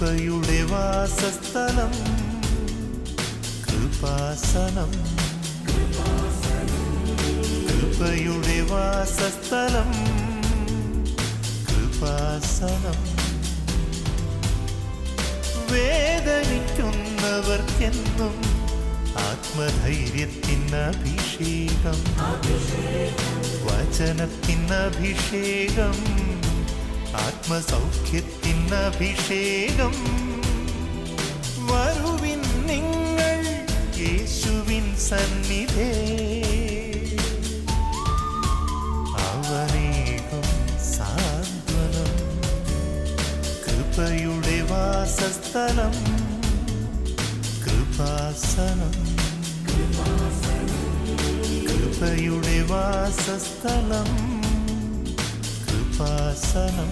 കൃപയുടെ വാസസ്ഥലം കൃപാസനം. കൃപയുടെ വാസസ്ഥലം കൃപാസനം. വേദനിക്കുന്നവർക്കെന്നും ആത്മധൈര്യത്തിനഭിഷേകം, വചനത്തിനഭിഷേകം, ആത്മസൗഖ്യത്തിനഭിഷേകം. വരുവിൻ നിങ്ങൾ യേശുവിൻ സന്നിധേ, അവനേകും സാന്ത്വനം. കൃപയുടെ വാസസ്ഥലം കൃപാസനം. കൃപയുടെ വാസസ്ഥലം കൃപാസനം.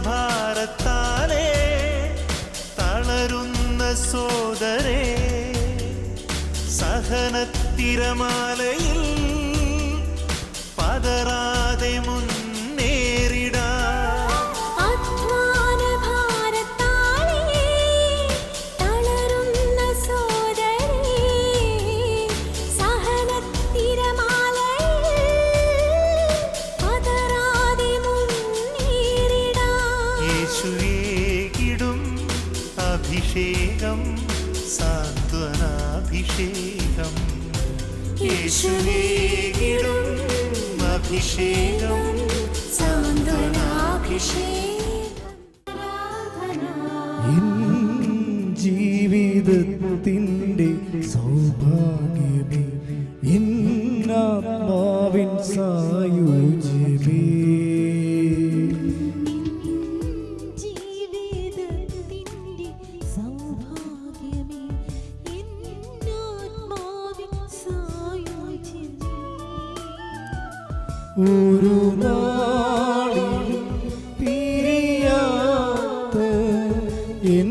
ഭാരത്താലേ തളരുന്ന സോദരേ, സഹനത്തിരമാലയിൽ പതറാതെ മുന്നേറിടാ. അഭിഷേകം സാന്ത്വനാഭിഷേകം. യേശുവേകിടും അഭിഷേകം സാന്ത്വനാഭിഷേകം. ജീവിതത്തിൻ്റെ സൗഭാഗ്യമേ, ആത്മാവിൻ സായുജ്യമേ, ഒരു നാളിലും പിരിയാത്ത എൻ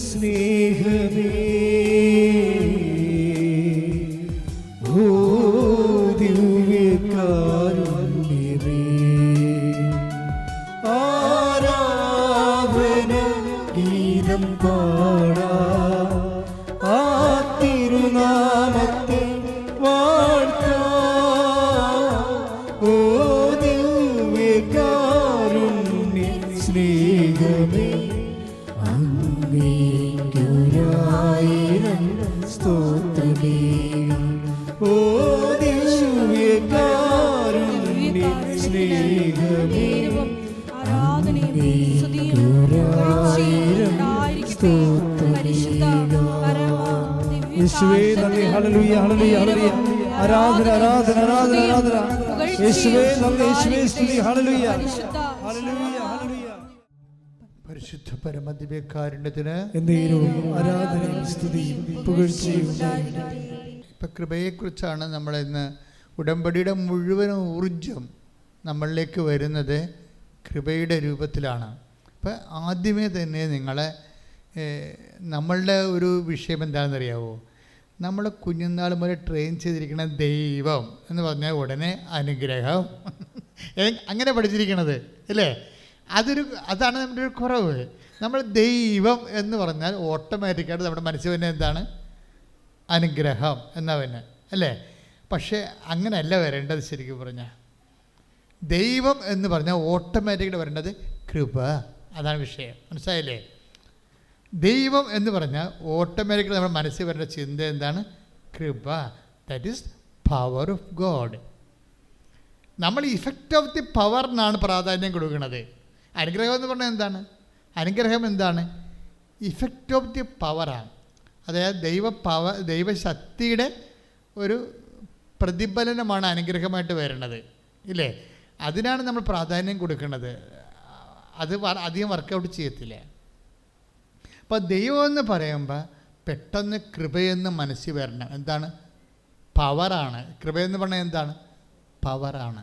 സ്നേഹമേ, ഓ ദിവ്യകാരുണ്യമേ, ആരാധന ഗീതം പാടാ, ആ തിരുനാമത്തെ വാഴ്ത്താ. ഓ ദിവ്യകാരുണ്യ സ്നേഹമേ, അങ്ങേയ്ക്കൊരായിരം സ്തോത്രമേ. ഓ ദിവ്യകാരുണ്യ സ്നേഹമേ, അങ്ങേയ്ക്കൊരായിരം സ്തോത്രമേ. യേശുവേ നന്ദി. ഹല്ലേലൂയ ഹല്ലേലൂയ ഹല്ലേലൂയ. ആരാധന ആരാധന ആരാധന ആരാധന. യേശുവേ നന്ദി. യേശുവേ സ്തുതി. ഹല്ലേലൂയ ഹല്ലേലൂയ ഹല്ലേലൂയ. പരിശുദ്ധ പരമദിവ്യകാരുണ്യത്തിന് എന്നേരവും ആരാധനയും സ്തുതിയും പുകഴ്ചയും ഉണ്ടായിരിക്കട്ടെ. ഇപ്പം കൃപയെക്കുറിച്ചാണ് നമ്മൾ ഇന്ന്. ഉടമ്പടിയുടെ മുഴുവൻ ഊർജം നമ്മളിലേക്ക് വരുന്നത് കൃപയുടെ രൂപത്തിലാണ്. അപ്പം ആദ്യമേ തന്നെ നിങ്ങളെ നമ്മളുടെ ഒരു വിഷയം എന്താണെന്നറിയാവോ? നമ്മൾ കുഞ്ഞുനാൾ മുതൽ ട്രെയിൻ ചെയ്തിരിക്കുന്ന ദൈവം എന്ന് പറഞ്ഞാൽ ഉടനെ അനുഗ്രഹം, അങ്ങനെ പഠിച്ചിരിക്കണത് അല്ലേ? അതാണ് നമ്മുടെ ഒരു കുറവ്. നമ്മൾ ദൈവം എന്ന് പറഞ്ഞാൽ ഓട്ടോമാറ്റിക്കായിട്ട് നമ്മുടെ മനസ്സിൽ തന്നെ എന്താണ്? അനുഗ്രഹം എന്നാ പിന്നെ അല്ലേ? പക്ഷേ അങ്ങനെയല്ല വരേണ്ടത്. ശരിക്കും പറഞ്ഞാൽ ദൈവം എന്ന് പറഞ്ഞാൽ ഓട്ടോമാറ്റിക്കായിട്ട് വരേണ്ടത് കൃപ. അതാണ് വിഷയം. മനസ്സിലായില്ലേ? ദൈവം എന്ന് പറഞ്ഞാൽ ഓട്ടോമാറ്റിക്കലി നമ്മുടെ മനസ്സിൽ വരേണ്ട ചിന്ത എന്താണ്? കൃപ. That is power of God. നമ്മൾ ഇഫക്റ്റ് ഓഫ് ദി പവറിനാണ് പ്രാധാന്യം കൊടുക്കുന്നത്. അനുഗ്രഹം എന്ന് പറഞ്ഞാൽ എന്താണ്? അനുഗ്രഹം എന്താണ്? ഇഫക്റ്റ് ഓഫ് ദി പവറാണ്. അതായത് ദൈവശക്തിയുടെ ഒരു പ്രതിഫലനമാണ് അനുഗ്രഹമായിട്ട് വരുന്നത് ഇല്ലേ? അതിനാണ് നമ്മൾ പ്രാധാന്യം കൊടുക്കുന്നത്. അത് അധികം വർക്കൗട്ട് ചെയ്യത്തില്ല. അപ്പോൾ ദൈവം എന്ന് പറയുമ്പോൾ പെട്ടെന്ന് കൃപയെന്ന് മനസ്സിൽ വരണം. എന്താണ്? പവറാണ്. കൃപയെന്ന് പറഞ്ഞാൽ എന്താണ്? പവറാണ്.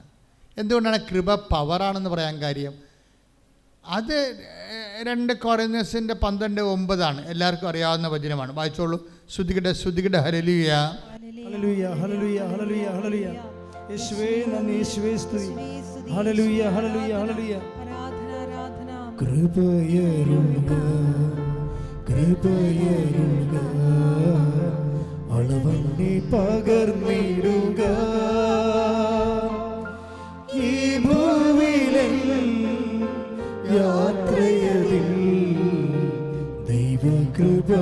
എന്തുകൊണ്ടാണ് കൃപ പവറാണെന്ന് പറയാൻ കാര്യം? അത് 2 കൊരിന്ത്യൻസിൻ്റെ 12:9 എല്ലാവർക്കും അറിയാവുന്ന വചനമാണ്. വായിച്ചോളൂ. ശ്രുതികട ഹല്ലേലൂയ. ഹല്ലേലൂയ ഹല്ലേലൂയ ഹല്ലേലൂയ ഹല്ലേലൂയ. യേശുവേ നന്ദി, യേശുവേ സ്തുതി. ഹല്ലേലൂയ ഹല്ലേലൂയ ഹല്ലേലൂയ. കൃപയരുൾക കൃപയരുൾക അളവന്നെ പകർന്നിടുക ഈ ഭൂമിയിലെ യാത്രയതിൽ ദൈവകൃപയരുൾക.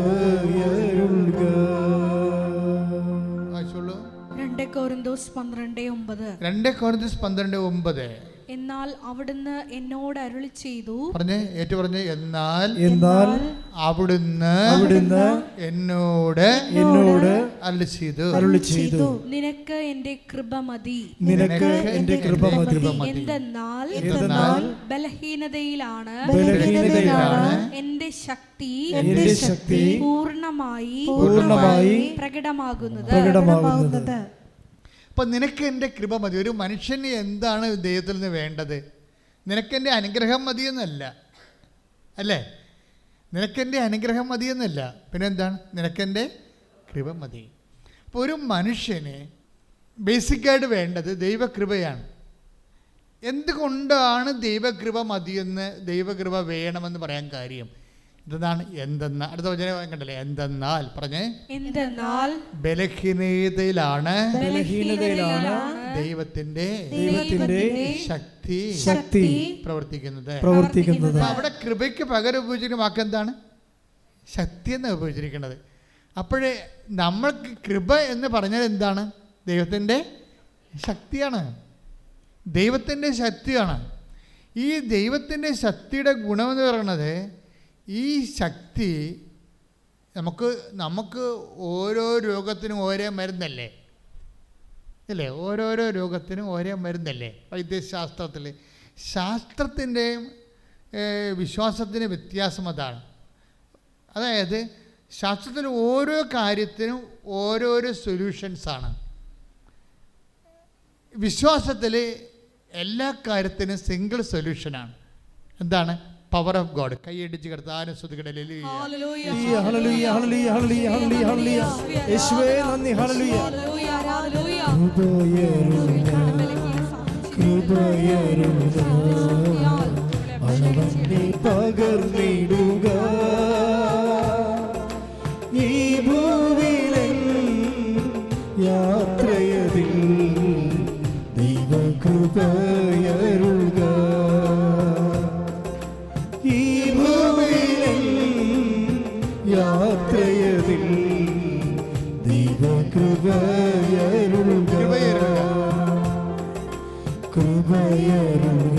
2 കൊരിന്ത്യസ് 12:9. 2 കൊരിന്ത്യസ് 12:9. എന്നാൽ അവിടുന്ന് എന്നോട് അരുളി ചെയ്തു. പറഞ്ഞേ, ഏറ്റു പറഞ്ഞേ. എന്നാൽ അവിടുന്ന് എന്നോട് അരുളി ചെയ്തു. നിനക്ക് എന്റെ കൃപ മതി. എന്തെന്നാൽ ബലഹീനതയിലാണ് എന്റെ ശക്തി പൂർണ്ണമായി പ്രകടമാകുന്നത്. അപ്പം നിനക്ക് എൻ്റെ കൃപ മതി. ഒരു മനുഷ്യന് എന്താണ് ദൈവത്തിൽ നിന്ന് വേണ്ടത്? നിനക്കെൻ്റെ അനുഗ്രഹം മതിയെന്നല്ല, അല്ലേ? നിനക്കെൻ്റെ അനുഗ്രഹം മതിയെന്നല്ല, പിന്നെ എന്താണ്? നിനക്കെൻ്റെ കൃപ മതി. അപ്പോൾ ഒരു മനുഷ്യന് ബേസിക്കായിട്ട് വേണ്ടത് ദൈവകൃപയാണ്. എന്തുകൊണ്ടാണ് ദൈവകൃപ മതിയെന്ന്, ദൈവകൃപ വേണമെന്ന് പറയാൻ കാര്യം? എന്താണ്? എന്തെന്നാൽ, അടുത്ത വചനം കണ്ടല്ലേ? എന്തെന്നാൽ, പറഞ്ഞേ. എന്തെന്നാൽ ബലഹീനതയിലാണ് ദൈവത്തിന്റെ ശക്തി പ്രവർത്തിക്കുന്നത്. അവിടെ കൃപയ്ക്ക് പകരം ഉപയോഗിച്ചിരിക്കുന്ന വാക്ക് എന്താണ്? ശക്തി എന്ന് ഉപയോഗിച്ചിരിക്കുന്നത്. അപ്പോഴേ നമ്മൾക്ക് കൃപ എന്ന് പറഞ്ഞാൽ എന്താണ്? ദൈവത്തിൻ്റെ ശക്തിയാണ്. ദൈവത്തിൻ്റെ ശക്തിയാണ്. ഈ ദൈവത്തിൻ്റെ ശക്തിയുടെ ഗുണമെന്ന് പറയുന്നത്, ഈ ശക്തി നമുക്ക് ഓരോ രോഗത്തിനും ഓരോ മരുന്നല്ലേ, അല്ലേ? ഓരോരോ രോഗത്തിനും ഓരോ മരുന്നല്ലേ വൈദ്യശാസ്ത്രത്തിൽ. ശാസ്ത്രത്തിൻ്റെയും വിശ്വാസത്തിൻ്റെ വ്യത്യാസം അതാണ്. അതായത് ശാസ്ത്രത്തിൽ ഓരോ കാര്യത്തിനും ഓരോരോ സൊല്യൂഷൻസാണ്. വിശ്വാസത്തിൽ എല്ലാ കാര്യത്തിനും സിംഗിൾ സൊല്യൂഷനാണ്. എന്താണ്? Power of God. കൈയടിച്ച് കർത്താവിനെ സ്തുതിക്കട്ടെ. പകർന്നിടുക ഈ ഭൂമിയിലെ യാത്രയതിൽ ദൈവകൃപയരുൾക. ഈ ഭൂമിയിലെ യാത്രയതിൽ ദൈവകൃപയരുൾക. കൃപയരുൾക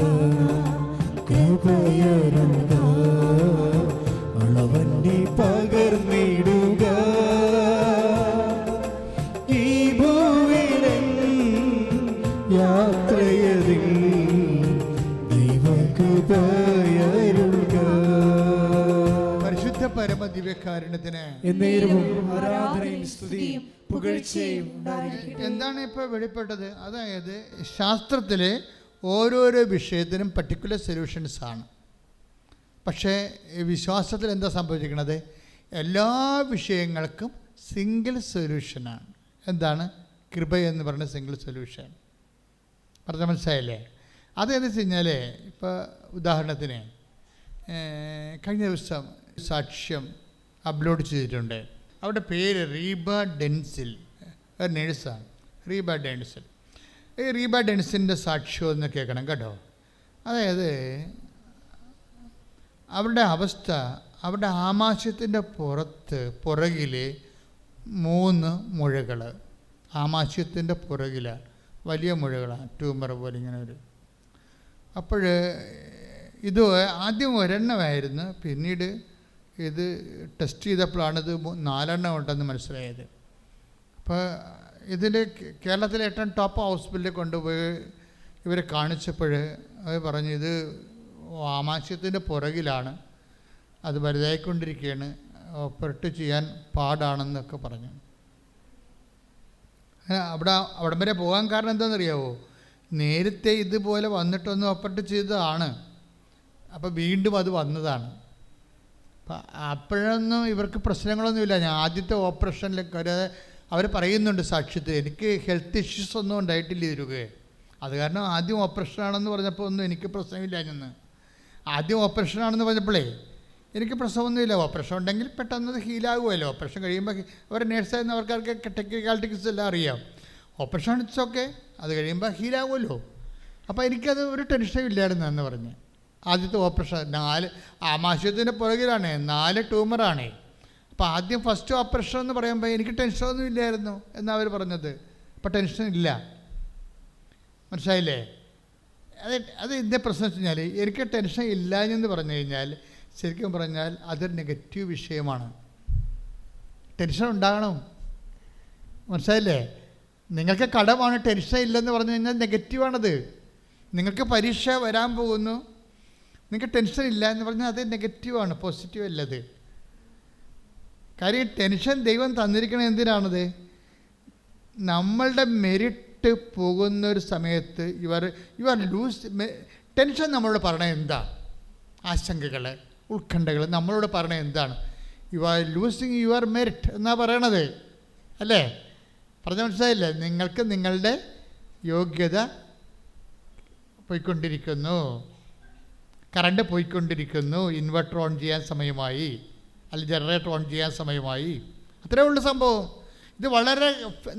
കൃപയരുൾക അളവന്നെ പകർന്നിടുക ഈ ഭൂമിയിലെ യാത്രയതിൽ ദൈവകൃപയരുൾക. പരിശുദ്ധ പരമദിവ്യകാരുണ്യത്തിന് എന്നേരവും ആരാധനയും സ്തുതിയും പുകഴ്ചയും ഉണ്ടായിരിക്കട്ടെ. എന്താണ് ഇപ്പോൾ വെളിപ്പെട്ടത്? അതായത് ശാസ്ത്രത്തിലെ ഓരോരോ വിഷയത്തിനും പർട്ടിക്കുലർ സൊല്യൂഷൻസാണ്. പക്ഷേ വിശ്വാസത്തിൽ എന്താ സംഭവിച്ചിരിക്കുന്നത്? എല്ലാ വിഷയങ്ങൾക്കും സിംഗിൾ സൊല്യൂഷനാണ്. എന്താണ്? കൃപ എന്ന് പറയുന്ന സിംഗിൾ സൊല്യൂഷൻ. പറഞ്ഞ മനസ്സിലായില്ലേ? അതെന്ന് വെച്ച് കഴിഞ്ഞാൽ, ഇപ്പോൾ ഉദാഹരണത്തിന് കഴിഞ്ഞ ദിവസം സാക്ഷ്യം അപ്ലോഡ് ചെയ്തിട്ടുണ്ട്. അവിടെ പേര് റീബ ഡെൻസിൽ, ഒരു നേഴ്സാണ്. റീബ ഡെൻസിൽ. ഈ റീബ ഡെൻസിൻ്റെ സാക്ഷ്യം ഒന്ന് കേൾക്കണം കേട്ടോ. അതായത് അവരുടെ അവസ്ഥ, അവരുടെ ആമാശയത്തിൻ്റെ പുറകിൽ 3 മുഴകൾ, ആമാശയത്തിൻ്റെ പുറകിൽ വലിയ മുഴകളാണ്, ട്യൂമർ പോലെ ഇങ്ങനെ ഒരു. അപ്പോൾ ഇത് ആദ്യം ഒരെണ്ണമായിരുന്നു, പിന്നീട് ഇത് ടെസ്റ്റ് ചെയ്തപ്പോഴാണിത് 4 എണ്ണം ഉണ്ടെന്ന് മനസ്സിലായത്. അപ്പോൾ ഇതിൽ കേരളത്തിലെ ഏറ്റവും ടോപ്പ് ഹോസ്പിറ്റലിൽ കൊണ്ടുപോയി ഇവരെ കാണിച്ചപ്പോൾ അവർ പറഞ്ഞു ഇത് ആമാശയത്തിൻ്റെ പുറകിലാണ്, അത് വലുതായിക്കൊണ്ടിരിക്കുകയാണ്, ഓപ്പറേറ്റ് ചെയ്യാൻ പാടാണെന്നൊക്കെ പറഞ്ഞു. അവിടം വരെ പോകാൻ കാരണം എന്താണെന്നറിയാവോ? നേരത്തെ ഇതുപോലെ വന്നിട്ടൊന്ന് ഓപ്പറേറ്റ് ചെയ്തതാണ്, അപ്പോൾ വീണ്ടും അത് വന്നതാണ്. അപ്പം അപ്പോഴൊന്നും ഇവർക്ക് പ്രശ്നങ്ങളൊന്നുമില്ല. ഞാൻ ആദ്യത്തെ ഓപ്പറേഷനിലൊക്കെ അവർ പറയുന്നുണ്ട് സാക്ഷ്യത്തിൽ, എനിക്ക് ഹെൽത്ത് ഇഷ്യൂസ് ഒന്നും ഉണ്ടായിട്ടില്ല ഇതുവരെ. അത് കാരണം ആദ്യം ഓപ്പറേഷനാണെന്ന് പറഞ്ഞപ്പോൾ ഒന്നും എനിക്ക് പ്രശ്നമില്ല. ഞാൻ ആദ്യം ഓപ്പറേഷനാണെന്ന് പറഞ്ഞപ്പോഴേ എനിക്ക് പ്രശ്നമൊന്നുമില്ല. ഓപ്പറേഷൻ ഉണ്ടെങ്കിൽ പെട്ടെന്ന് അത് ഹീലാകുമല്ലോ. ഓപ്പറേഷൻ കഴിയുമ്പോൾ അവർ നേഴ്സായിരുന്ന അവർക്കാർക്ക് ടെക്നിക്കാലിറ്റീസ് എല്ലാം അറിയാം. ഓപ്പറേഷൻ ഇറ്റ്സ് ഓക്കെ, അത് കഴിയുമ്പോൾ ഹീലാകുമല്ലോ. അപ്പോൾ എനിക്കത് ഒരു ടെൻഷനും ഇല്ലായിരുന്നു എന്ന് പറഞ്ഞ്. ആദ്യത്തെ ഓപ്പറേഷൻ 4 ആമാശയത്തിൻ്റെ പുറകിലാണ്, 4 ട്യൂമറാണ്. അപ്പോൾ ആദ്യം ഫസ്റ്റ് ഓപ്പറേഷൻ എന്ന് പറയുമ്പോൾ എനിക്ക് ടെൻഷനൊന്നും ഇല്ലായിരുന്നു എന്നാണ് അവർ പറഞ്ഞത്. അപ്പോൾ ടെൻഷൻ ഇല്ല, മനസ്സിലായില്ലേ? അത് ഇതിൻ്റെ പ്രശ്നം വെച്ച് കഴിഞ്ഞാൽ എനിക്ക് ടെൻഷൻ ഇല്ല എന്ന് പറഞ്ഞു കഴിഞ്ഞാൽ ശരിക്കും പറഞ്ഞാൽ അതൊരു നെഗറ്റീവ് വിഷയമാണ്. ടെൻഷൻ ഉണ്ടാകണം, മനസ്സിലായില്ലേ? നിങ്ങൾക്ക് കടമാണ്, ടെൻഷൻ ഇല്ലെന്ന് പറഞ്ഞു കഴിഞ്ഞാൽ നെഗറ്റീവാണത്. നിങ്ങൾക്ക് പരീക്ഷ വരാൻ പോകുന്നു, നിങ്ങൾക്ക് ടെൻഷൻ ഇല്ല എന്ന് പറഞ്ഞാൽ അത് നെഗറ്റീവാണ്, പോസിറ്റീവ് അല്ലത്. കാര്യം ടെൻഷൻ ദൈവം തന്നിരിക്കണത് എന്തിനാണത്? നമ്മളുടെ മെരിറ്റ് പോകുന്നൊരു സമയത്ത് യു ആർ ലൂസ്. ടെൻഷൻ നമ്മളോട് പറയണത് എന്താ? ആശങ്കകൾ, ഉത്കണ്ഠകൾ നമ്മളോട് പറയണത് എന്താണ്? You are losing your merit എന്നാ പറയണത്, അല്ലേ? പറഞ്ഞ മനസ്സിലായില്ലേ? നിങ്ങൾക്ക് നിങ്ങളുടെ യോഗ്യത പോയിക്കൊണ്ടിരിക്കുന്നു, കറണ്ട് പോയിക്കൊണ്ടിരിക്കുന്നു, ഇൻവെർട്ടർ ഓൺ ചെയ്യാൻ സമയമായി, അല്ലെങ്കിൽ ജനറേറ്റർ ഓൺ ചെയ്യാൻ സമയമായി. അത്രേ ഉള്ളൂ സംഭവം. ഇത് വളരെ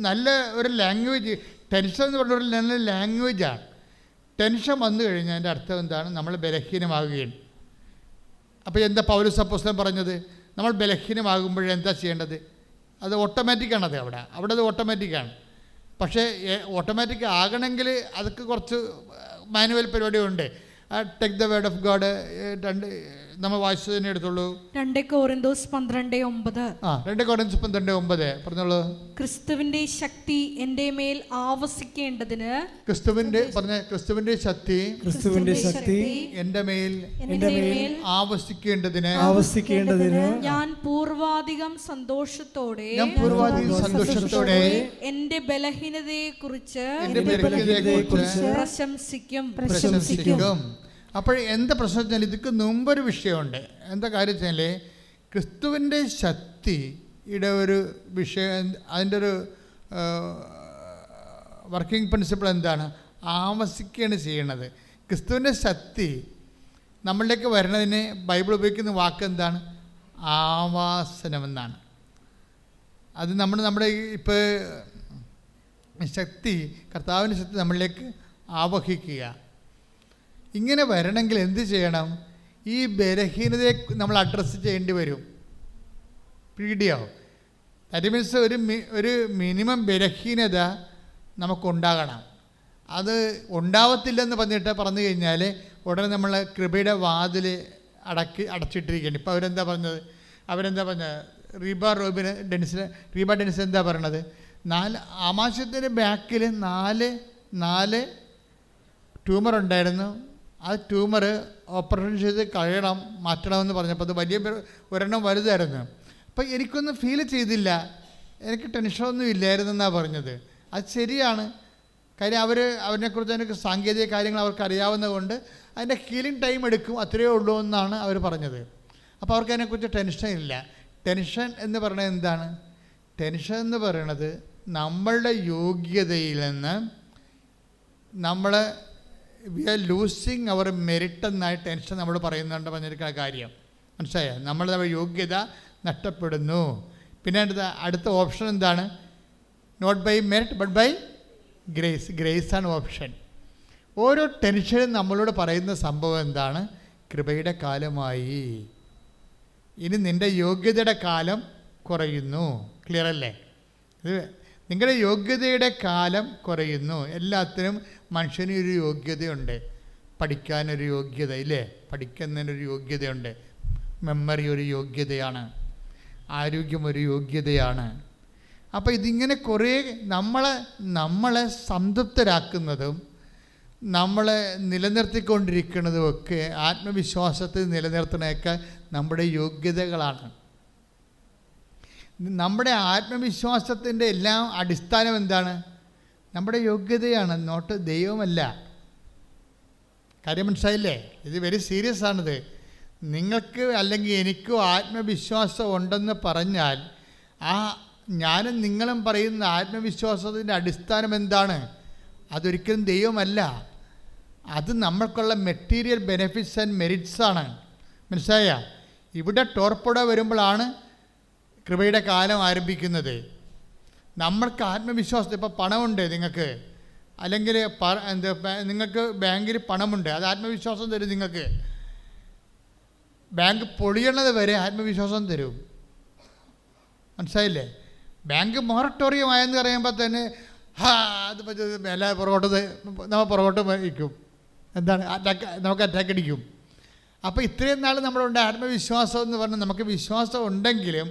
നല്ല ഒരു ലാംഗ്വേജ്. ടെൻഷൻ എന്ന് പറഞ്ഞൊരു നല്ല ലാംഗ്വേജാണ്. ടെൻഷൻ വന്നു കഴിഞ്ഞാൽ അതിൻ്റെ അർത്ഥം എന്താണ്? നമ്മൾ ബലഹീനമാകുകയാണ്. അപ്പോൾ എന്താ പൗലോസ് അപ്പോസ്തലൻ പറഞ്ഞത്? നമ്മൾ ബലഹീനമാകുമ്പോഴെന്താ ചെയ്യേണ്ടത്? അത് ഓട്ടോമാറ്റിക്കാണത്. അവിടെ അത് ഓട്ടോമാറ്റിക്കാണ്. പക്ഷേ ഓട്ടോമാറ്റിക് ആകണമെങ്കിൽ അതൊക്കെ കുറച്ച് മാനുവൽ പരിപാടിയുണ്ട്. Take the word of God നമ്മൾ വായിച്ചു തന്നെ എടുത്തുള്ളൂ. 2 കൊരിന്തോസ് 12:9. 2 കൊരിന്തോസ് 12:9 പറഞ്ഞോളൂ. ക്രിസ്തുവിന്റെ ശക്തി എൻ്റെ മേൽ ആവസിക്കേണ്ടതിന്, ക്രിസ്തുവിന്റെ ശക്തി എൻ്റെ മേൽ ആവസിക്കേണ്ടതിന് ഞാൻ പൂർവാധികം സന്തോഷത്തോടെ എൻ്റെ ബലഹീനതയെ കുറിച്ച് പ്രശംസിക്കും. അപ്പോൾ എന്താ പ്രശ്നം വെച്ചാൽ ഇതൊക്കെ മുമ്പൊരു വിഷയമുണ്ട്. എന്താ കാര്യം വെച്ചാൽ ക്രിസ്തുവിൻ്റെ ശക്തിയുടെ ഒരു വിഷയം, അതിൻ്റെ ഒരു വർക്കിംഗ് പ്രിൻസിപ്പിൾ എന്താണ്? ആവസിക്കുകയാണ് ചെയ്യണത്. ക്രിസ്തുവിൻ്റെ ശക്തി നമ്മളിലേക്ക് വരുന്നതിന് ബൈബിൾ ഉപയോഗിക്കുന്ന വാക്ക് എന്താണ്? ആവാസനമെന്നാണ്. അത് നമ്മുടെ ഇപ്പോൾ ശക്തി, കർത്താവിൻ്റെ ശക്തി നമ്മളിലേക്ക് ആവഹിക്കുക. ഇങ്ങനെ വരണമെങ്കിൽ എന്ത് ചെയ്യണം? ഈ ബലഹീനതയെ നമ്മൾ അഡ്രസ്സ് ചെയ്യേണ്ടി വരും. പീഡിയാവും. ദാറ്റ് മീൻസ് ഒരു മിനിമം ബലഹീനത നമുക്കുണ്ടാകണം. അത് ഉണ്ടാവത്തില്ലെന്ന് പറഞ്ഞു കഴിഞ്ഞാൽ ഉടനെ നമ്മൾ കൃപയുടെ വാതിൽ അടച്ചിട്ടിരിക്കുകയാണ്. ഇപ്പോൾ അവരെന്താ പറഞ്ഞത്? റീബ ഡെനിസ് എന്താ പറയണത്? 4 ആമാശയത്തിൻ്റെ ബാക്കിൽ 4 ട്യൂമർ ഉണ്ടായിരുന്നു. ആ ട്യൂമർ ഓപ്പറേഷൻ ചെയ്ത് മാറ്റണമെന്ന് പറഞ്ഞപ്പോൾ അത് വലിയ ഒരെണ്ണം വലുതായിരുന്നു. അപ്പോൾ എനിക്കൊന്നും ഫീൽ ചെയ്തില്ല, എനിക്ക് ടെൻഷനൊന്നും ഇല്ലായിരുന്നെന്നാണ് പറഞ്ഞത്. അത് ശരിയാണ്. കാര്യം അവരെക്കുറിച്ച് എനിക്ക് സാങ്കേതിക കാര്യങ്ങൾ അവർക്ക് അറിയാവുന്നതുകൊണ്ട് അതിൻ്റെ ഹീലിംഗ് ടൈം എടുക്കും, അത്രയേ ഉള്ളൂ എന്നാണ് അവർ പറഞ്ഞത്. അപ്പോൾ അവർക്ക് അതിനെക്കുറിച്ച് ടെൻഷൻ ഇല്ല. ടെൻഷൻ എന്ന് പറയുന്നത് എന്താണ്? ടെൻഷൻ എന്ന് പറയുന്നത് നമ്മളുടെ യോഗ്യതയിൽ നിന്ന് നമ്മൾ we are losing our merit എന്നായി ടെൻഷൻ നമ്മൾ പറയുന്നുണ്ട് പറഞ്ഞിരിക്കുന്ന കാര്യം മനസ്സിലായോ? നമ്മളുടെ യോഗ്യത നഷ്ടപ്പെടുന്നു. പിന്നെ അടുത്ത ഓപ്ഷൻ എന്താണ്? Not by merit but by grace ആണ് ഓപ്ഷൻ. ഓരോ ടെൻഷനും നമ്മളോട് പറയുന്ന സംഭവം എന്താണ്? കൃപയുടെ കാലമായി, ഇനി നിൻ്റെ യോഗ്യതയുടെ കാലം കുറയുന്നു. ക്ലിയർ അല്ലേ? ഇത് നിങ്ങളുടെ യോഗ്യതയുടെ കാലം കുറയുന്നു. എല്ലാത്തിനും മനുഷ്യന് ഒരു യോഗ്യതയുണ്ട്. പഠിക്കാനൊരു യോഗ്യത ഇല്ലേ? പഠിക്കുന്നതിനൊരു യോഗ്യതയുണ്ട്. മെമ്മറി ഒരു യോഗ്യതയാണ്. ആരോഗ്യം ഒരു യോഗ്യതയാണ്. അപ്പോൾ ഇതിങ്ങനെ കുറേ നമ്മളെ സംതൃപ്തരാക്കുന്നതും നമ്മളെ നിലനിർത്തിക്കൊണ്ടിരിക്കുന്നതുമൊക്കെ ആത്മവിശ്വാസത്തിൽ നിലനിർത്തുന്നതൊക്കെ നമ്മുടെ യോഗ്യതകളാണ്. നമ്മുടെ ആത്മവിശ്വാസത്തിൻ്റെ എല്ലാം അടിസ്ഥാനം എന്താണ്? നമ്മുടെ യോഗ്യതയാണ്, നോട്ട് ദൈവമല്ല. കാര്യം മനസ്സിലായില്ലേ? ഇത് വെരി സീരിയസ് ആണിത്. നിങ്ങൾക്ക് അല്ലെങ്കിൽ എനിക്കോ ആത്മവിശ്വാസം ഉണ്ടെന്ന് പറഞ്ഞാൽ ആ ഞാനും നിങ്ങളും പറയുന്ന ആത്മവിശ്വാസത്തിൻ്റെ അടിസ്ഥാനം എന്താണ്? അതൊരിക്കലും ദൈവമല്ല. അത് നമ്മൾക്കുള്ള മെറ്റീരിയൽ ബെനിഫിറ്റ്സ് ആൻഡ് മെറിറ്റ്സ് ആണ്. മനസ്സിലായ? ഇവിടെ ടോർപ്പഡോ വരുമ്പോഴാണ് കൃപയുടെ കാലം ആരംഭിക്കുന്നത്. നമ്മൾക്ക് ആത്മവിശ്വാസം, ഇപ്പോൾ പണമുണ്ട് നിങ്ങൾക്ക്, അല്ലെങ്കിൽ നിങ്ങൾക്ക് ബാങ്കിൽ പണമുണ്ട്, അത് ആത്മവിശ്വാസം തരും നിങ്ങൾക്ക്. ബാങ്ക് പൊളിയണത് വരെ ആത്മവിശ്വാസം തരും. മനസ്സിലായില്ലേ? ബാങ്ക് മൊറട്ടോറിയം പറയുമ്പോൾ തന്നെ അത് എല്ലാ നമ്മൾ പുറകോട്ട് വയ്ക്കും. എന്താണ്? നമുക്ക് അറ്റാക്ക് അടിക്കും. അപ്പോൾ ഇത്രയും നാൾ നമ്മളുണ്ട് ആത്മവിശ്വാസം എന്ന് പറഞ്ഞാൽ നമുക്ക് വിശ്വാസം ഉണ്ടെങ്കിലും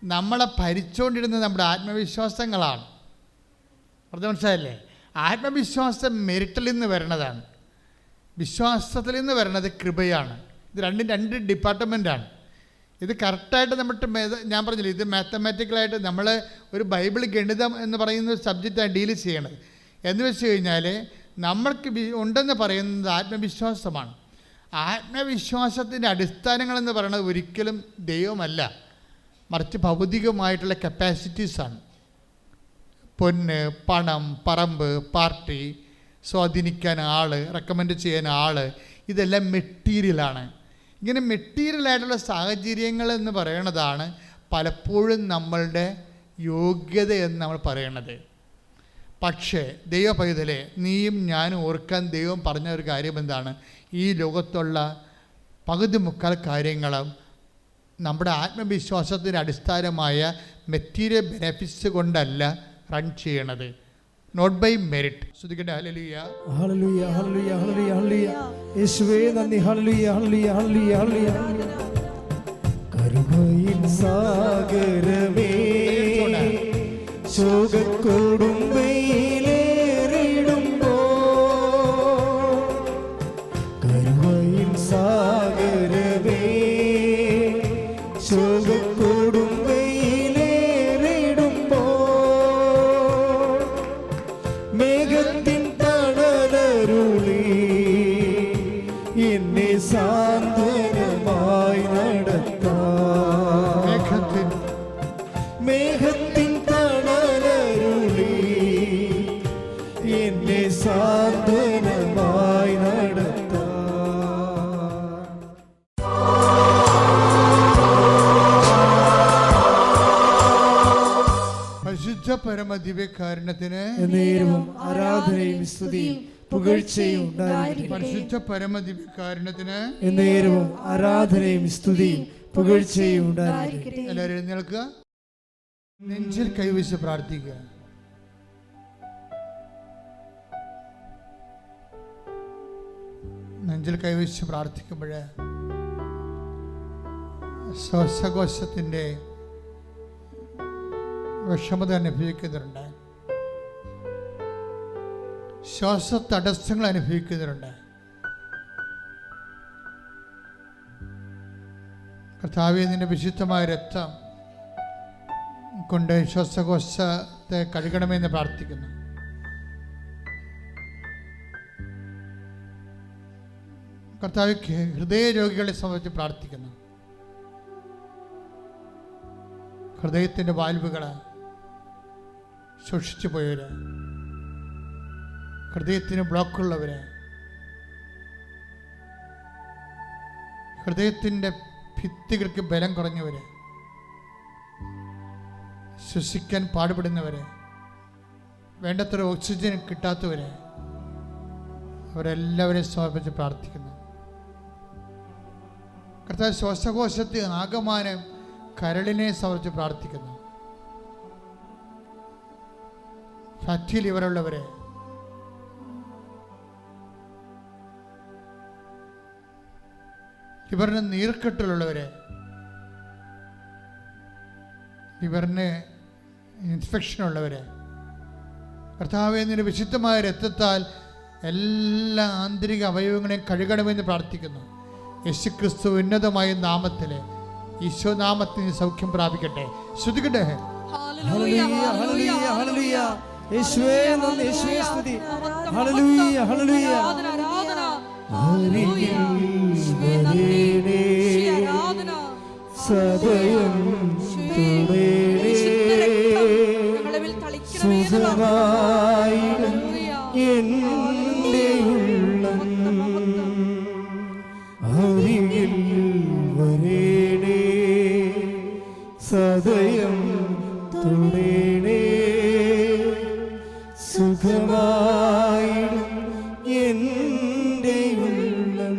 നമ്മളെ ഭരിച്ചുകൊണ്ടിരുന്നത് നമ്മുടെ ആത്മവിശ്വാസങ്ങളാണ്. പറഞ്ഞ മനസ്സിലായില്ലേ? ആത്മവിശ്വാസം മെറിറ്റിൽ നിന്ന് വരണതാണ്, വിശ്വാസത്തിൽ നിന്ന് വരണത് കൃപയാണ്. ഇത് രണ്ട് ഡിപ്പാർട്ട്മെൻറ്റാണ്. ഇത് കറക്റ്റായിട്ട് നമ്മുടെ ഞാൻ പറഞ്ഞില്ല, ഇത് മാത്തമാറ്റിക്കലായിട്ട് നമ്മൾ ഒരു ബൈബിൾ ഗണിതം എന്ന് പറയുന്ന ഒരു സബ്ജക്റ്റാണ് ഡീൽ ചെയ്യണത്. എന്ന് വെച്ച് കഴിഞ്ഞാൽ നമ്മൾക്ക് ഉണ്ടെന്ന് പറയുന്നത് ആത്മവിശ്വാസമാണ്. ആത്മവിശ്വാസത്തിൻ്റെ അടിസ്ഥാനങ്ങളെന്ന് പറയുന്നത് ഒരിക്കലും ദൈവമല്ല, മറിച്ച് ഭൗതികമായിട്ടുള്ള കപ്പാസിറ്റീസാണ്. പൊന്ന്, പണം, പറമ്പ്, പാർട്ടി, സ്വാധീനിക്കാൻ ആൾ, റെക്കമെൻഡ് ചെയ്യാൻ ആൾ, ഇതെല്ലാം മെറ്റീരിയലാണ്. ഇങ്ങനെ മെറ്റീരിയലായിട്ടുള്ള സാഹചര്യങ്ങൾ എന്ന് പറയണതാണ് പലപ്പോഴും നമ്മളുടെ യോഗ്യത എന്ന് നമ്മൾ പറയണത്. പക്ഷേ ദൈവ പൈതലെ, നീയും ഞാനും ഓർക്കാൻ ദൈവം പറഞ്ഞ ഒരു കാര്യം എന്താണ്? ഈ ലോകത്തുള്ള പകുതി മുക്കാൽ കാര്യങ്ങളും നമ്മുടെ ആത്മവിശ്വാസത്തിന് അടിസ്ഥാനമായ മെറ്റീരിയൽ ബെനിഫിറ്റ്സ് കൊണ്ടല്ല റൺ ചെയ്യണത്, നോട്ട് ബൈ മെറിറ്റ്. ശ്രദ്ധിക്കട്ടെ. ഹല്ലേലൂയ, ഹല്ലേലൂയ, ഹല്ലേലൂയ, ഹല്ലേലൂയ, ഹല്ലേലൂയ. യേശുവേ നന്ദി. ഹല്ലേലൂയ, ഹല്ലേലൂയ, ഹല്ലേലൂയ, ഹല്ലേലൂയ. കരുണയിൻ സാഗരമേ, ശോകക്കൊടുമ്പയിലേറിടുമ്പോ, കരുണയിൻ സാഗരമേ, ശോകക്കൊടുമ്പയിലേറിടുമ്പോ, മേഘത്തിൻ തണലരുളി എന്നെ സാന്ത്വനമായി നടത്താം. മേഘത്തിൻ തണലരുളി എന്നെ സാന്ത്വനമായി നടത്താം. പരിശുദ്ധ പരമദിവ്യകാരുണ്യത്തിന് നേരവും ആരാധനയും സ്തുതിയും പുകഴ്ചയും ഉണ്ടായിരിക്കട്ടെ. പരിശുദ്ധ പരമദിവ്യകാരുണ്യത്തിന് നേരവും ആരാധനയും സ്തുതിയും പുകഴ്ചയും ഉണ്ടായിരിക്കട്ടെ. എല്ലാവരും എഴുന്നേൽക്കുക, നെഞ്ചിൽ കൈവച്ച് പ്രാർത്ഥിക്കുക. നെഞ്ചിൽ കൈവച്ച് പ്രാർത്ഥിക്കുമ്പോൾ ശ്വാസകോശത്തിൻ്റെ വിഷമത അനുഭവിക്കുന്നവരുണ്ട്, ശ്വാസ തടസ്സങ്ങൾ അനുഭവിക്കുന്നവരുണ്ട്. കർത്താവേ, നിന്റെ വിശുദ്ധമായ രക്തം കൊണ്ട് ശ്വാസകോശത്തെ കഴുകണമെന്ന് പ്രാർത്ഥിക്കുന്നു. കർത്താവ്, ഹൃദയ രോഗികളെ സംബന്ധിച്ച് പ്രാർത്ഥിക്കുന്നു. ഹൃദയത്തിൻ്റെ വാൽവുകൾ സൂക്ഷിച്ചു പോയവര്, ഹൃദയത്തിന് ബ്ലോക്കുള്ളവര്, ഹൃദയത്തിൻ്റെ ഭിത്തികൾക്ക് ബലം കുറഞ്ഞവര്, ശ്വസിക്കാൻ പാടുപെടുന്നവര്, വേണ്ടത്ര ഓക്സിജൻ കിട്ടാത്തവര്, അവരെല്ലാവരെയും സമർപ്പിച്ച് പ്രാർത്ഥിക്കുന്നു. കർത്താവ്, ശ്വാസകോശത്തെ ആകമാനം കരളിനെ സമർപ്പിച്ച് പ്രാർത്ഥിക്കുന്നു. ഫാറ്റി ലിവറുള്ളവരെ, ലിവറിന് നീർക്കെട്ടിലുള്ളവരെ, ലിവറിന് ഇൻഫെക്ഷൻ ഉള്ളവരെ, കർത്താവേ, നിന്റെ വിശുദ്ധമായ രക്തത്താൽ എല്ലാ ആന്തരിക അവയവങ്ങളെയും കഴുകണമെന്ന് പ്രാർത്ഥിക്കുന്നു. യേശുക്രിസ്തു ഉന്നതമായ നാമത്തിൽ, ഈശോ നാമത്തിൽ സൗഖ്യം പ്രാപിക്കട്ടെ. ശ്രുതിക്കട്ടെ. ഹല്ലേലൂയ ഹല്ലേലൂയ ഹല്ലേലൂയ. യേശുവേ നന്ദി, യേശുവേ സ്തുതി. ഹല്ലേലൂയ ഹല്ലേലൂയ. അരികിൽ വരേണേ, സദയം തുടരേ, സുഖമായിടും എൻ്റെ ഉള്ളം. അരികിൽ വരേണേ, സദയം തുടരേ, സുഖമായിടും എൻ്റെ ഉള്ളം.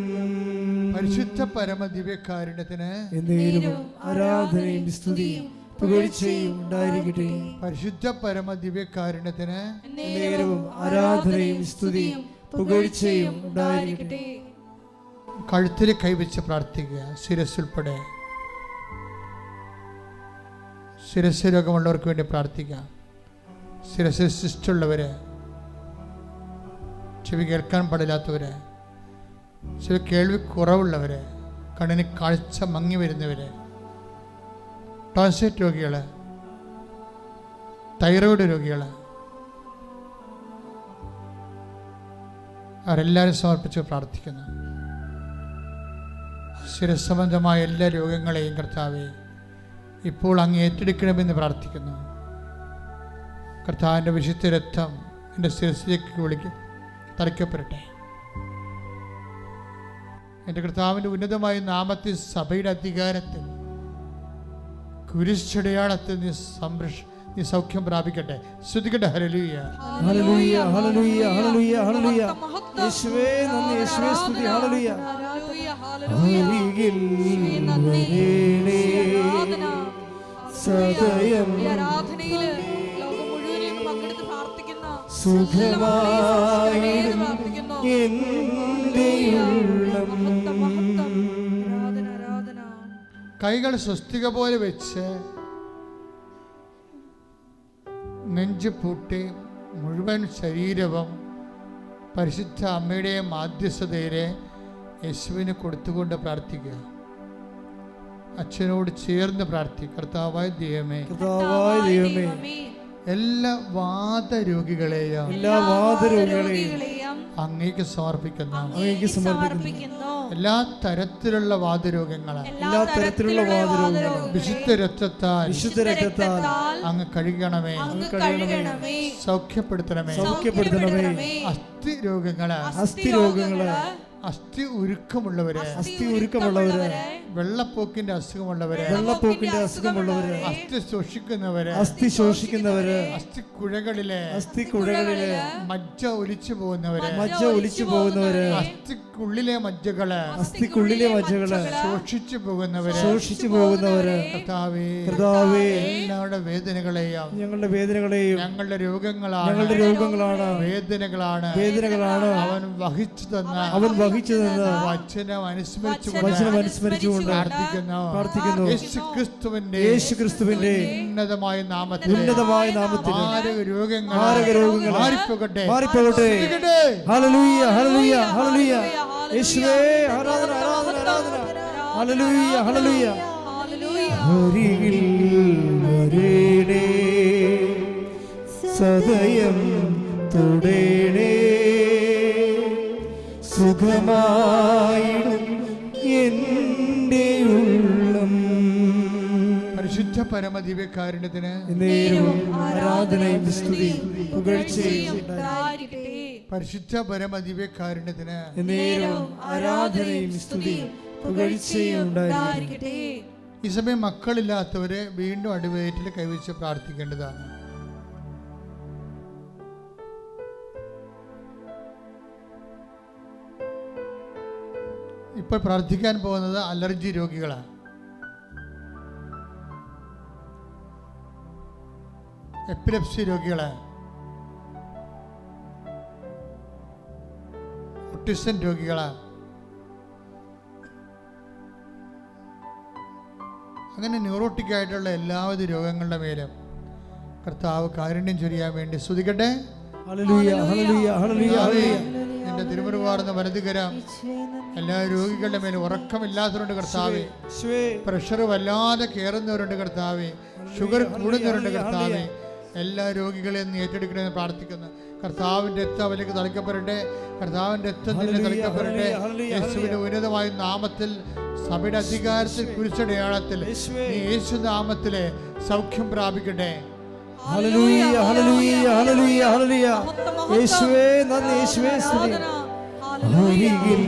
പരിശുദ്ധ പരമദിവ്യകാരുണ്യത്തിന് എന്നേരും ആരാധനയും സ്തുതിയും പുകഴ്ചയും ഉണ്ടായിരിക്കട്ടെ. പരിശുദ്ധ പരമദിവ്യകാരുണ്യത്തിന് എന്നേരവും ആരാധനയും സ്തുതിയും പുകഴ്ചയും ഉണ്ടായിരിക്കട്ടെ. കഴുത്തിൽ കൈവച്ച് പ്രാർത്ഥിക്കുക. ശിരസ്സുൾപ്പെടെ ശിരസ് രോഗമുള്ളവർക്ക് വേണ്ടി പ്രാർത്ഥിക്കാം. ശിരസ് ശിഷ്ടുള്ളവര്, ചെവി കേൾക്കാൻ പാടില്ലാത്തവര്, ചെവി കേൾവി കുറവുള്ളവര്, കണ്ണിന് കാഴ്ച മങ്ങി വരുന്നവര്, ടോൺസിലൈറ്റ് രോഗികൾ, തൈറോയ്ഡ് രോഗികൾ, അവരെല്ലാവരും സമർപ്പിച്ച് പ്രാർത്ഥിക്കുന്നു. ശിരസംബന്ധമായ എല്ലാ രോഗങ്ങളെയും കർത്താവെ ഇപ്പോൾ അങ്ങ് ഏറ്റെടുക്കണമെന്ന് പ്രാർത്ഥിക്കുന്നു. കർത്താവിൻ്റെ വിശുദ്ധ രക്തം എൻ്റെ ശിരസിലേക്ക് തളിക്കപ്പെടട്ടെ. എൻ്റെ കർത്താവിൻ്റെ ഉന്നതമായ നാമത്തിൽ, സഭയുടെ അധികാരത്തിൽ, കുരിശടയാളത്തിൽ നീ സൗഖ്യം പ്രാപിക്കട്ടെ. ശ്രുതിക്കട്ടെ. ഹല്ലേലൂയ ഹല്ലേലൂയ ഹല്ലേലൂയ ഹല്ലേലൂയ ഹല്ലേലൂയ. യേശുവേ നന്ദി, യേശുവേ സ്തുതി. ഹല്ലേലൂയ. അരികിൽ വരേണേ, സദയം സുഖമായിടും എൻ്റെ ഉള്ളം. കൈകൾ സ്വസ്തിക പോലെ വെച്ച് നെഞ്ച് പൂട്ടി മുഴുവൻ ശരീരവും പരിശുദ്ധ അമ്മയുടെ മാധ്യസ്ഥതയിലെ യേശുവിന് കൊടുത്തുകൊണ്ട് പ്രാർത്ഥിക്കുക. അച്ഛനോട് ചേർന്ന് പ്രാർത്ഥിക്കുക. കർത്താവായ ദൈവമേ, കർത്താവായ ദൈവമേ, എല്ലാ വാദരോഗികളെയും അങ്ങേക്ക് സമർപ്പിക്കുന്നു. അങ്ങേക്ക് സമർപ്പിക്കുന്നു. എല്ലാ തരത്തിലുള്ള വാദരോഗങ്ങളെ വിശുദ്ധ രക്തത്താൽ അങ്ങ് കഴുകണമേ, സൗഖ്യപ്പെടുത്തണമേ. അസ്ഥി രോഗങ്ങള്, അസ്ഥി ഉരുക്കമുള്ളവര്, വെള്ളപ്പോക്കിന്റെ അസുഖമുള്ളവര്, അസ്ഥി ശോഷിക്കുന്നവര്, അസ്ഥി കുഴകളിലെ മജ്ജ ഒലിച്ചു പോകുന്നവര്, അസ്ഥിക്കുള്ളിലെ മജ്ജകള് ശോഷിച്ചു പോകുന്നവര്, കർത്താവേ എല്ലാവരുടെ വേദനകളെയും ഞങ്ങളുടെ രോഗങ്ങളാണ് വേദനകളാണ് അവൻ വഹിച്ചു തന്ന വചനം അനുസ്മരിച്ചുകൊണ്ട് പ്രാർത്ഥിക്കുന്നു. യേശുക്രിസ്തുവിന്റെ ഉന്നതമായ നാമത്തിൽ രോഗങ്ങൾ മാറിപ്പോകട്ടെ. ഹല്ലേലൂയ ഹല്ലേലൂയ ഹല്ലേലൂയ. യേശുവേ ആരാധന ആരാധന ആരാധന. ഹല്ലേലൂയ ഹല്ലേലൂയ. അരികിൽ വരേണേ, സദയം തുടരേ, സുഖമായിടും എൻ്റെ ഉള്ളം. പരിശുദ്ധ പരമദിവ്യകാരുണ്യത്തിന് എന്നേരവും ആരാധനയും സ്തുതിയും പുകഴ്ചയും ഉണ്ടായിരിക്കട്ടെ. പരിശുദ്ധ പരമദിവ്യകാരുണ്യത്തിന് എന്നേരവും ആരാധനയും സ്തുതിയും പുകഴ്ചയും ഉണ്ടായിരിക്കട്ടെ. ഈ സമയം മക്കളില്ലാത്തവരെ വീണ്ടും അടിവയറ്റിൽ കൈവച്ച് പ്രാർത്ഥിക്കേണ്ടതാണ്. ഇപ്പോൾ പ്രാർത്ഥിക്കാൻ പോകുന്നത് അലർജി രോഗികളാണ്. എപ്പിലെപ്സി രോഗികള്, ഓട്ടിസം രോഗികള്, അങ്ങനെ ന്യൂറോട്ടിക് ആയിട്ടുള്ള എല്ലാവിധ രോഗങ്ങളുടെ മേലും കർത്താവ് കാരുണ്യം ചൊരിയാൻ വേണ്ടി സ്തുതിക്കട്ടെ. ഹല്ലേലൂയ ഹല്ലേലൂയ ഹല്ലേലൂയ. കർത്താവിൻ്റെ തിരുമുറുവാർന്ന വലതുകരം എല്ലാ രോഗികളുടെ മേലും ഉറക്കമില്ലാത്തവരുണ്ട് കർത്താവേ, പ്രഷർ വല്ലാതെ കയറുന്നവരുണ്ട് കർത്താവേ, ഷുഗർ കൂടുന്നവരുണ്ട് കർത്താവേ, എല്ലാ രോഗികളെയും നീ ഏറ്റെടുക്കണമെന്ന് പ്രാർത്ഥിക്കുന്നു. കർത്താവിൻ്റെ രക്തം അവലേക്ക് തളിക്കപ്പെടട്ടെ, കർത്താവിൻ്റെ രക്തം നിന്നെ തളിക്കപ്പെടട്ടെ. യേശുവിൻ്റെ ഉന്നതമായ നാമത്തിൽ സഭയുടെ അധികാരത്തിൽ കുരിശടയാളത്തിൽ നീ യേശു നാമത്തിലെ സൗഖ്യം പ്രാപിക്കട്ടെ. ഹല്ലേലൂയ ഹല്ലേലൂയ ഹല്ലേലൂയ ഹല്ലേലൂയ. യേശുവേ നന്ദി, യേശുവേ സ്തുതി. അരികിൽ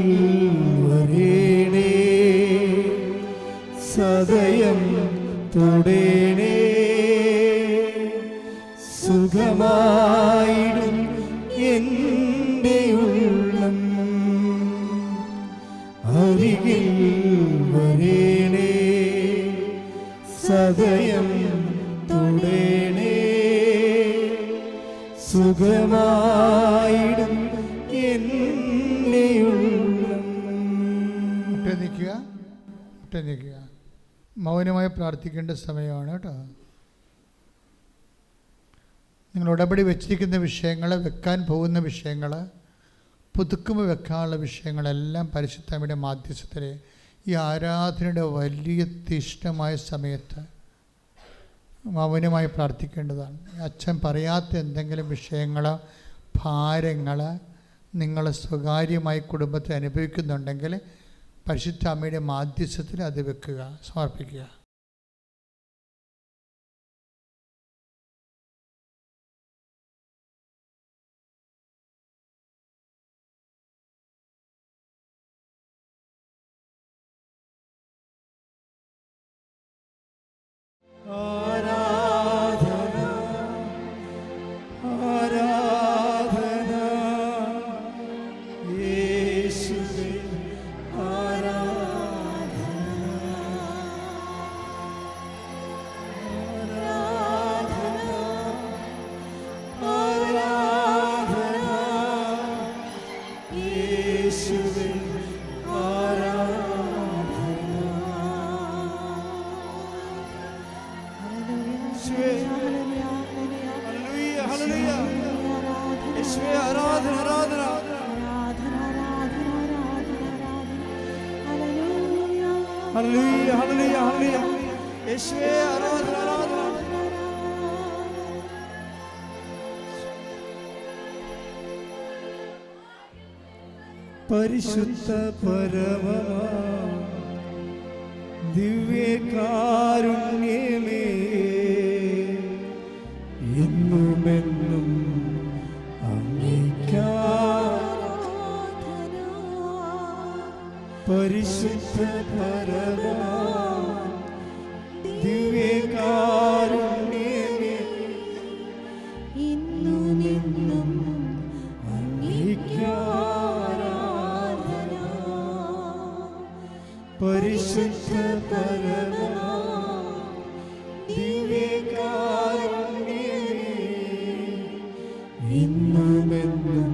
വരേണേ, സദയം തൊടേണേ, സുഖമായിടും എൻ്റെ ഉള്ളം. അരികിൽ വരേണേ, സദയം തൊടേണേ, സുഖമായിടും എൻ്റെ ഉള്ളം. നിൽക്കുക, മൗനമായി പ്രാർത്ഥിക്കേണ്ട സമയമാണ് കേട്ടോ. നിങ്ങൾ ഉടമ്പടി വെച്ചിരിക്കുന്ന വിഷയങ്ങൾ, വെക്കാൻ പോകുന്ന വിഷയങ്ങൾ, പുതുക്കുമ്പോൾ വെക്കാനുള്ള വിഷയങ്ങളെല്ലാം പരിശുദ്ധയുടെ മാധ്യസ്ഥത്തിൽ ഈ ആരാധനയുടെ വലിയ തീഷ്ണമായ സമയത്ത് മൗനമായി പ്രാർത്ഥിക്കേണ്ടതാണ്. അച്ഛൻ പറയാത്ത എന്തെങ്കിലും വിഷയങ്ങൾ, ഭാരങ്ങൾ നിങ്ങൾ സ്വകാര്യമായി കുടുംബത്തെ അനുഭവിക്കുന്നുണ്ടെങ്കിൽ പരിശുദ്ധ അമ്മയുടെ മാധ്യസ്ഥത്തിൽ അത് വെക്കുക, സമർപ്പിക്കുക. ഹല്ലേലൂയ ഹല്ലേലൂയ ഹല്ലേലൂയ. യേശുവേ ആരാധന ആരാധന. പരിശുദ്ധ പരമമാ ദിവ്യകാരുണ്യമേ, എന്നുമെന്നും പരിശുദ്ധ പരമാ ദിവ്യകാരുണ്യമേ, ഇന്നുമെന്നും അങ്ങേക്കാരാധന. പരിശുദ്ധ പരമാ ദിവ്യകാരുണ്യമേ, ഇന്നുമെന്നും